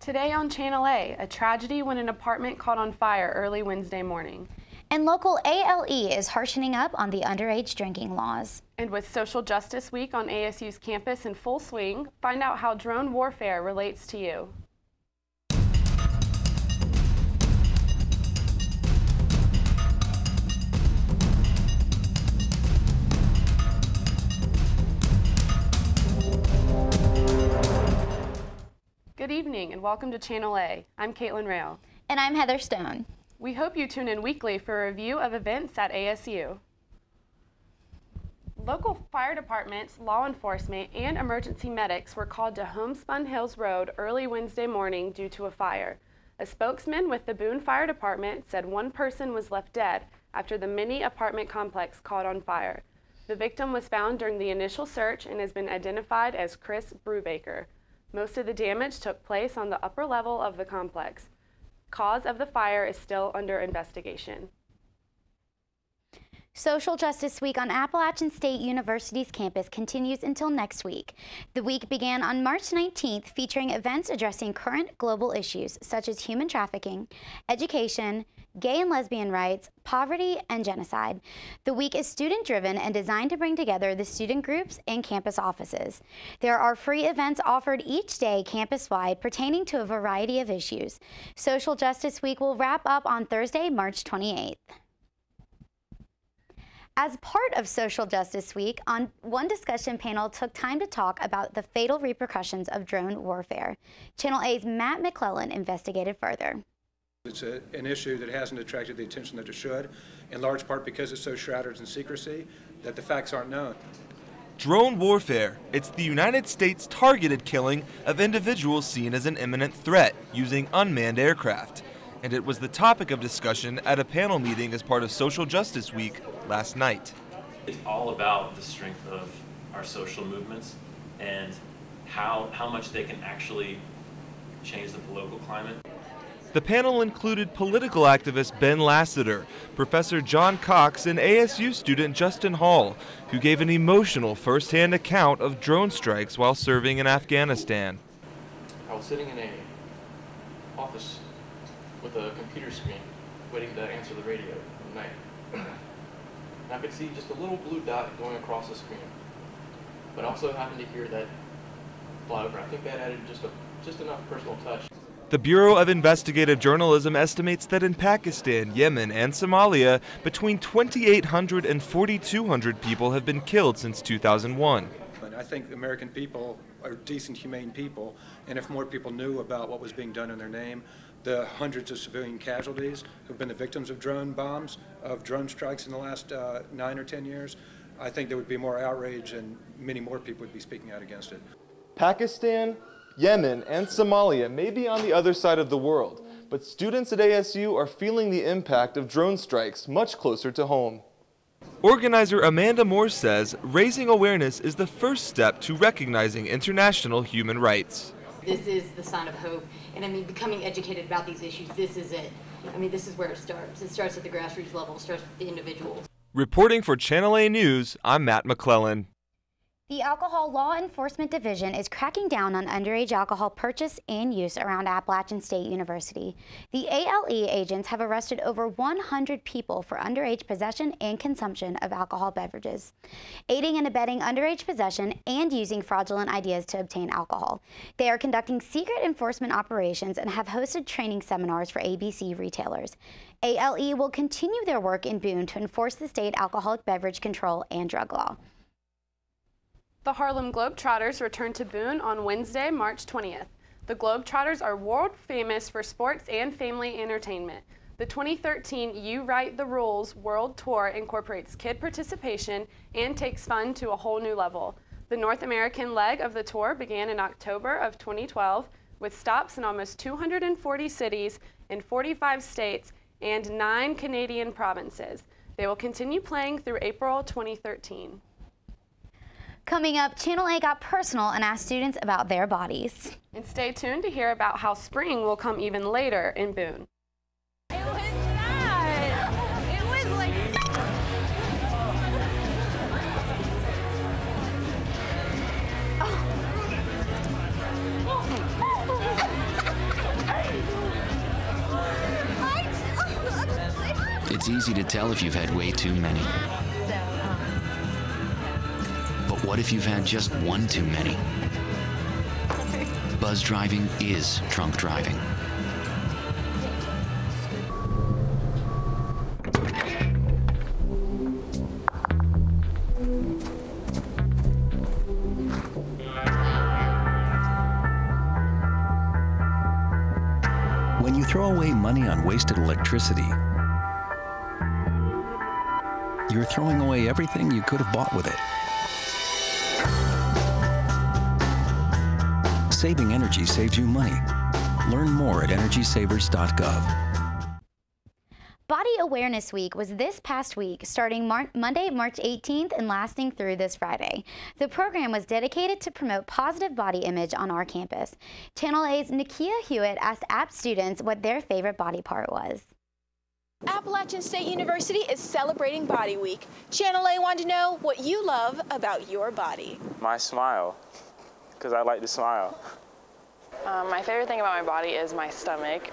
Today on Channel A tragedy when an apartment caught on fire early Wednesday morning. And local ALE is harshening up on the underage drinking laws. And with Social Justice Week on ASU's campus in full swing, find out how drone warfare relates to you. Good evening and welcome to Channel A. I'm Katelyn Rayle. And I'm Heather Stone. We hope you tune in weekly for a review of events at ASU. Local fire departments, law enforcement, and emergency medics were called to Homespun Hills Road early Wednesday morning due to a fire. A spokesman with the Boone Fire Department said one person was left dead after the mini apartment complex caught on fire. The victim was found during the initial search and has been identified as Chris Brubaker. Most of the damage took place on the upper level of the complex. Cause of the fire is still under investigation. Social Justice Week on Appalachian State University's campus continues until next week. The week began on March 19th, featuring events addressing current global issues such as human trafficking, education, gay and lesbian rights, poverty, and genocide. The week is student-driven and designed to bring together the student groups and campus offices. There are free events offered each day campus-wide pertaining to a variety of issues. Social Justice Week will wrap up on Thursday, March 28th. As part of Social Justice Week, one discussion panel took time to talk about the fatal repercussions of drone warfare. Channel A's Matt McClellan investigated further. It's an issue that hasn't attracted the attention that it should, in large part because it's so shrouded in secrecy that the facts aren't known. Drone warfare. It's the United States' targeted killing of individuals seen as an imminent threat using unmanned aircraft. And it was the topic of discussion at a panel meeting as part of Social Justice Week last night. It's all about the strength of our social movements and how much they can actually change the political climate. The panel included political activist Ben Lassiter, Professor John Cox, and ASU student Justin Hall, who gave an emotional first-hand account of drone strikes while serving in Afghanistan. I was sitting in an office with a computer screen, waiting to answer the radio at night. And I could see just a little blue dot going across the screen. But I also happened to hear that fly over. I think that added just enough personal touch. The Bureau of Investigative Journalism estimates that in Pakistan, Yemen, and Somalia, between 2,800 and 4,200 people have been killed since 2001. I think the American people are decent, humane people, and if more people knew about what was being done in their name, the hundreds of civilian casualties who've been the victims of drone bombs, of drone strikes in the last 9 or 10 years, I think there would be more outrage and many more people would be speaking out against it. Pakistan, Yemen, and Somalia may be on the other side of the world, but students at ASU are feeling the impact of drone strikes much closer to home. Organizer Amanda Moore says raising awareness is the first step to recognizing international human rights. This is the sign of hope, and I mean, becoming educated about these issues, this is it. I mean, this is where it starts. It starts at the grassroots level, it starts with the individuals. Reporting for Channel A News, I'm Matt McClellan. The Alcohol Law Enforcement Division is cracking down on underage alcohol purchase and use around Appalachian State University. The ALE agents have arrested over 100 people for underage possession and consumption of alcohol beverages, aiding and abetting underage possession and using fraudulent ideas to obtain alcohol. They are conducting secret enforcement operations and have hosted training seminars for ABC retailers. ALE will continue their work in Boone to enforce the state alcoholic beverage control and drug law. The Harlem Globetrotters returned to Boone on Wednesday, March 20th. The Globetrotters are world famous for sports and family entertainment. The 2013 You Write the Rules World Tour incorporates kid participation and takes fun to a whole new level. The North American leg of the tour began in October of 2012 with stops in almost 240 cities in 45 states and 9 Canadian provinces. They will continue playing through April 2013. Coming up, Channel A got personal and asked students about their bodies. And stay tuned to hear about how spring will come even later in Boone. It was not. It was like... Oh. It's easy to tell if you've had way too many. But what if you've had just one too many? Buzz driving is drunk driving. When you throw away money on wasted electricity, you're throwing away everything you could have bought with it. Saving energy saves you money. Learn more at energysavers.gov. Body Awareness Week was this past week, starting Monday, March 18th and lasting through this Friday. The program was dedicated to promote positive body image on our campus. Channel A's Nakia Hewitt asked App students what their favorite body part was. Appalachian State University is celebrating Body Week. Channel A wanted to know what you love about your body. My smile, because I like to smile. My favorite thing about my body is my stomach.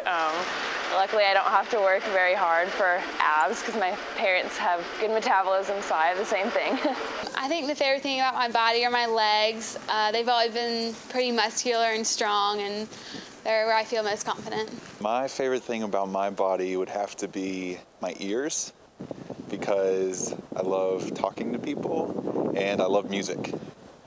Luckily, I don't have to work very hard for abs because my parents have good metabolism, so I have the same thing. I think the favorite thing about my body are my legs. They've always been pretty muscular and strong, and they're where I feel most confident. My favorite thing about my body would have to be my ears, because I love talking to people and I love music.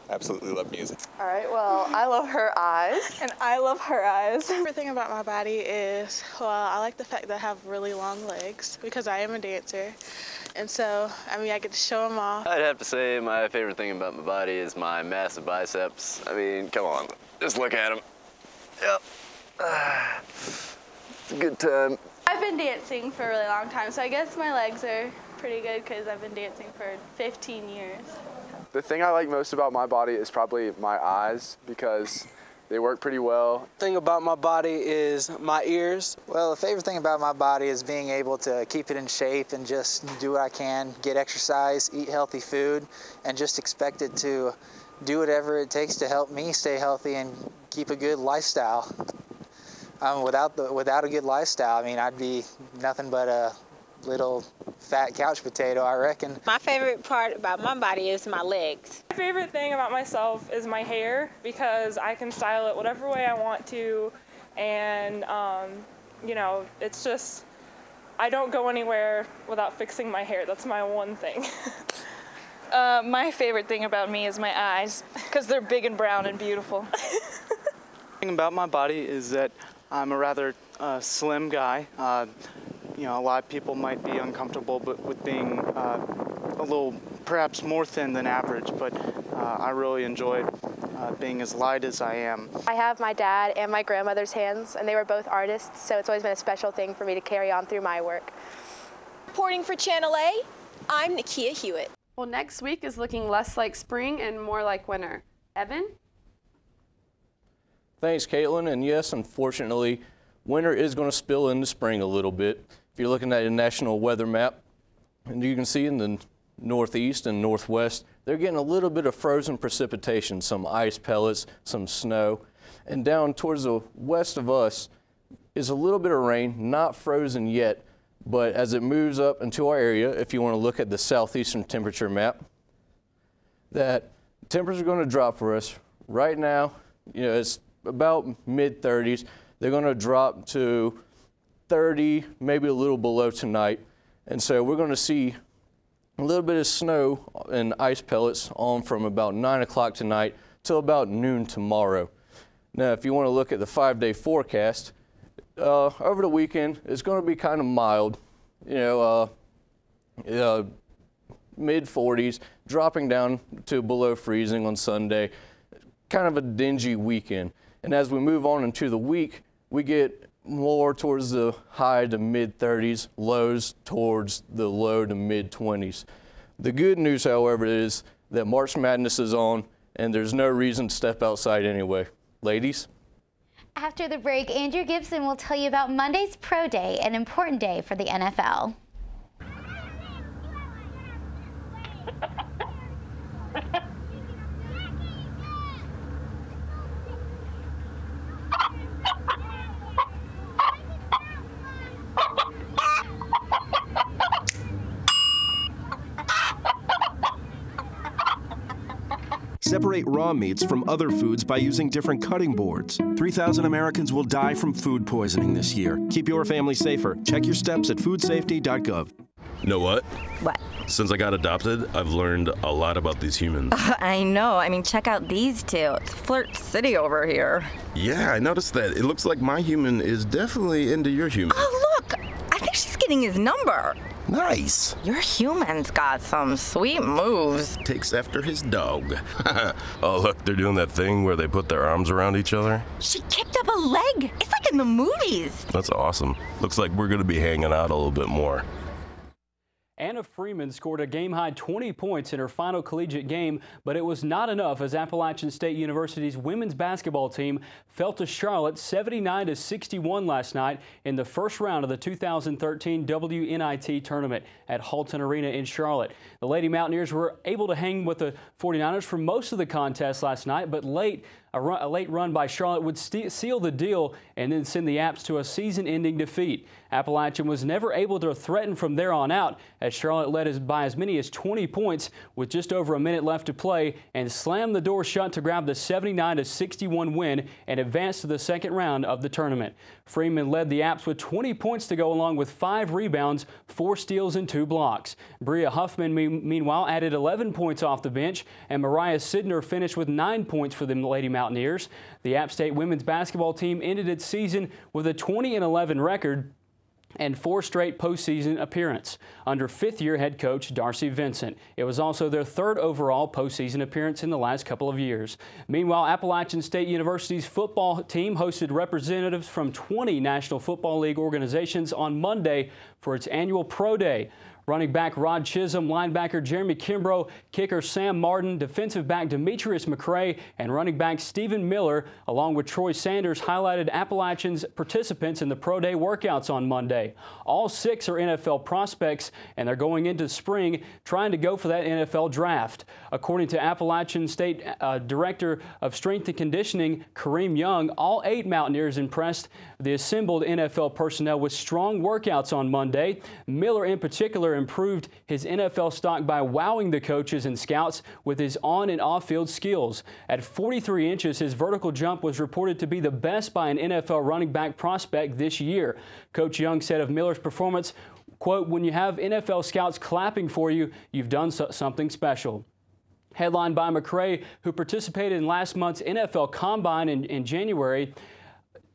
Absolutely love music. All right, well, I love her eyes. And I love her eyes. The favorite thing about my body is, well, I like the fact that I have really long legs because I am a dancer. And so, I mean, I get to show them off. I'd have to say my favorite thing about my body is my massive biceps. I mean, come on, just look at them. Yep. It's a good time. I've been dancing for a really long time, so I guess my legs are pretty good because I've been dancing for 15 years. The thing I like most about my body is probably my eyes, because they work pretty well. The thing about my body is my ears. Well, the favorite thing about my body is being able to keep it in shape and just do what I can, get exercise, eat healthy food, and just expect it to do whatever it takes to help me stay healthy and keep a good lifestyle. Without a good lifestyle, I mean, I'd be nothing but a little fat couch potato, I reckon. My favorite part about my body is my legs. My favorite thing about myself is my hair, because I can style it whatever way I want to, and you know, it's just, I don't go anywhere without fixing my hair. That's my one thing. My favorite thing about me is my eyes, because they're big and brown and beautiful. The thing about my body is that I'm a rather slim guy. You know, a lot of people might be uncomfortable with being a little, perhaps more thin than average, but I really enjoy being as light as I am. I have my dad and my grandmother's hands, and they were both artists, so it's always been a special thing for me to carry on through my work. Reporting for Channel A, I'm Nakia Hewitt. Well, next week is looking less like spring and more like winter. Evan? Thanks, Katelyn. And yes, unfortunately, winter is going to spill into spring a little bit. If you're looking at a national weather map, and you can see in the northeast and northwest, they're getting a little bit of frozen precipitation, some ice pellets, some snow. And down towards the west of us is a little bit of rain, not frozen yet, but as it moves up into our area, if you want to look at the southeastern temperature map, that temperatures are going to drop for us. Right now, you know, it's about mid-30s. They're going to drop to 30, maybe a little below tonight. And so we're going to see a little bit of snow and ice pellets on from about 9 o'clock tonight till about noon tomorrow. Now, if you want to look at the 5-day forecast, over the weekend, it's going to be kind of mild, you know, mid-40s, dropping down to below freezing on Sunday. Kind of a dingy weekend. And as we move on into the week, we get more towards the high to mid-30s, lows towards the low to mid-20s. The good news, however, is that March Madness is on, and there's no reason to step outside anyway. Ladies? After the break, Andrew Gibson will tell you about Monday's Pro Day, an important day for the NFL. separate raw meats from other foods by using different cutting boards. 3,000 Americans will die from food poisoning this year. Keep your family safer. Check your steps at foodsafety.gov. Know what? What? Since I got adopted, I've learned a lot about these humans. I know. I mean, check out these two. It's Flirt City over here. Yeah, I noticed that. It looks like my human is definitely into your human. Oh, look! I think she's getting his number. Nice. Your human's got some sweet moves. Takes after his dog. Oh, look, they're doing that thing where they put their arms around each other. She kicked up a leg. It's like in the movies. That's awesome. Looks like we're going to be hanging out a little bit more. Anna Freeman scored a game-high 20 points in her final collegiate game, but it was not enough as Appalachian State University's women's basketball team fell to Charlotte 79-61 last night in the first round of the 2013 WNIT tournament at Halton Arena in Charlotte. The Lady Mountaineers were able to hang with the 49ers for most of the contest last night, but a late run by Charlotte would seal the deal and then send the Apps to a season-ending defeat. Appalachian was never able to threaten from there on out as Charlotte led by as many as 20 points with just over a minute left to play and slammed the door shut to grab the 79-61 win and advance to the second round of the tournament. Freeman led the Apps with 20 points to go along with 5 rebounds, 4 steals, and 2 blocks. Bria Huffman, meanwhile, added 11 points off the bench, and Mariah Sidner finished with 9 points for the Lady Mountaineers. The App State women's basketball team ended its season with a 20-11 record and 4 straight postseason appearance under fifth-year head coach Darcy Vincent. It was also their 3rd overall postseason appearance in the last couple of years. Meanwhile, Appalachian State University's football team hosted representatives from 20 National Football League organizations on Monday for its annual Pro Day. Running back Rod Chisholm, linebacker Jeremy Kimbrough, kicker Sam Martin, defensive back Demetrius McCray, and running back Stephen Miller, along with Troy Sanders, highlighted Appalachian's participants in the Pro Day workouts on Monday. All 6 are NFL prospects, and they're going into spring trying to go for that NFL draft. According to Appalachian State Director of Strength and Conditioning, Kareem Young, all 8 Mountaineers impressed the assembled NFL personnel with strong workouts on Monday. Miller, in particular, improved his NFL stock by wowing the coaches and scouts with his on and off-field skills. At 43 inches, his vertical jump was reported to be the best by an NFL running back prospect this year. Coach Young said of Miller's performance, quote, "When you have NFL scouts clapping for you, you've done something special." Headlined by McCray, who participated in last month's NFL Combine in January,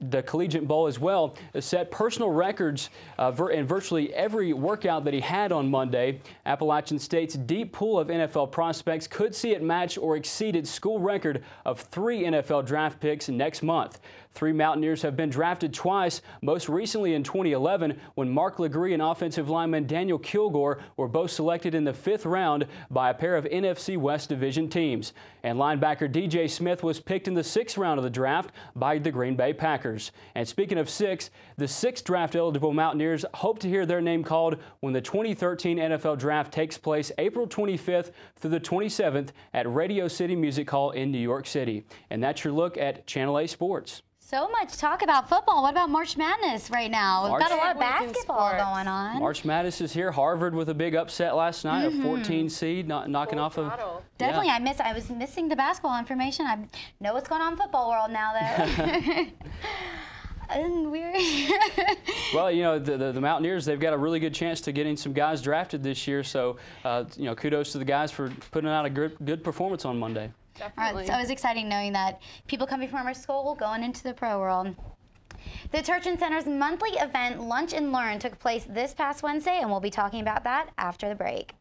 the Collegiate Bowl as well, set personal records in virtually every workout that he had on Monday. Appalachian State's deep pool of NFL prospects could see it match or exceed its school record of 3 NFL draft picks next month. 3 Mountaineers have been drafted twice, most recently in 2011 when Mark Legree and offensive lineman Daniel Kilgore were both selected in the 5th round by a pair of NFC West Division teams. And linebacker DJ Smith was picked in the 6th round of the draft by the Green Bay Packers. And speaking of 6, the 6 draft-eligible Mountaineers hope to hear their name called when the 2013 NFL Draft takes place April 25th through the 27th at Radio City Music Hall in New York City. And that's your look at Channel A Sports. So much talk about football. What about March Madness right now? We've got a lot of basketball going on. March Madness is here. Harvard with a big upset last night, a 14 seed, knocking off a... Definitely, yeah. I was missing the basketball information. I know what's going on in football world now, though. And we're well, you know, the Mountaineers, they've got a really good chance to getting some guys drafted this year. So, you know, kudos to the guys for putting out a good performance on Monday. Definitely. So it was exciting knowing that people coming from our school going into the pro world. The Turchin Center's monthly event, Lunch and Learn, took place this past Wednesday, and we'll be talking about that after the break.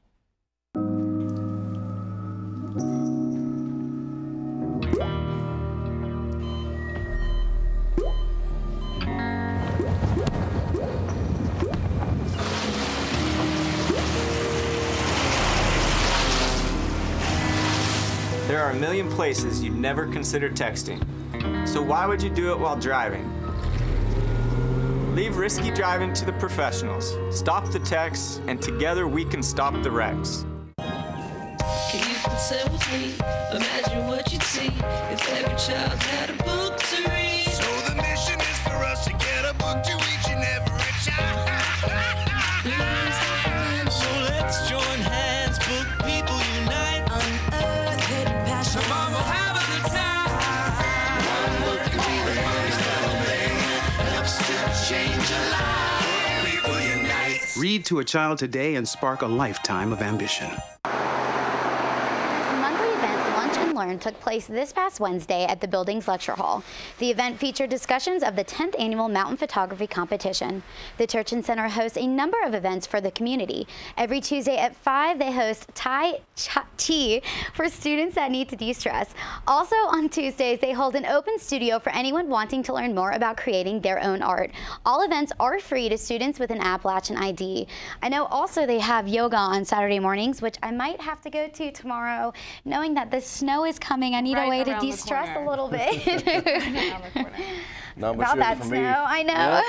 There are a million places you'd never consider texting. So why would you do it while driving? Leave risky driving to the professionals. Stop the texts, and together we can stop the wrecks. Can you consent with me? Imagine what you'd see if every child had a book to read. So the mission is for us to get a book to each and every child. So let's join hands, book people unite. Unearth hidden passion. change a life. People unite. Read to a child today and spark a lifetime of ambition. Learn took place this past Wednesday at the building's lecture hall. The event featured discussions of the 10th annual mountain photography competition. The Turchin Center hosts a number of events for the community. Every Tuesday at 5, they host Tai Chi for students that need to de-stress. Also on Tuesdays, they hold an open studio for anyone wanting to learn more about creating their own art. All events are free to students with an Appalachian ID. I know also they have yoga on Saturday mornings, which I might have to go to tomorrow, knowing that the snow is coming. I need a way to de-stress a little bit. Not much about that for snow, me. I know.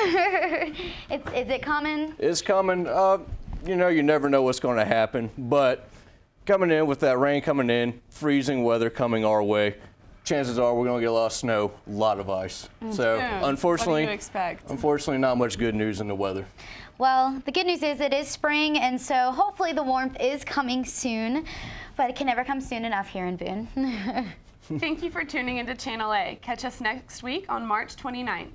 Yep. Is it coming? It's coming. You know, you never know what's going to happen, but coming in with that rain coming in, freezing weather coming our way, chances are we're going to get a lot of snow, a lot of ice. So unfortunately, what do you expect? Unfortunately, not much good news in the weather. Well, the good news is it is spring, and so hopefully the warmth is coming soon, but it can never come soon enough here in Boone. Thank you for tuning into Channel A. Catch us next week on March 29th.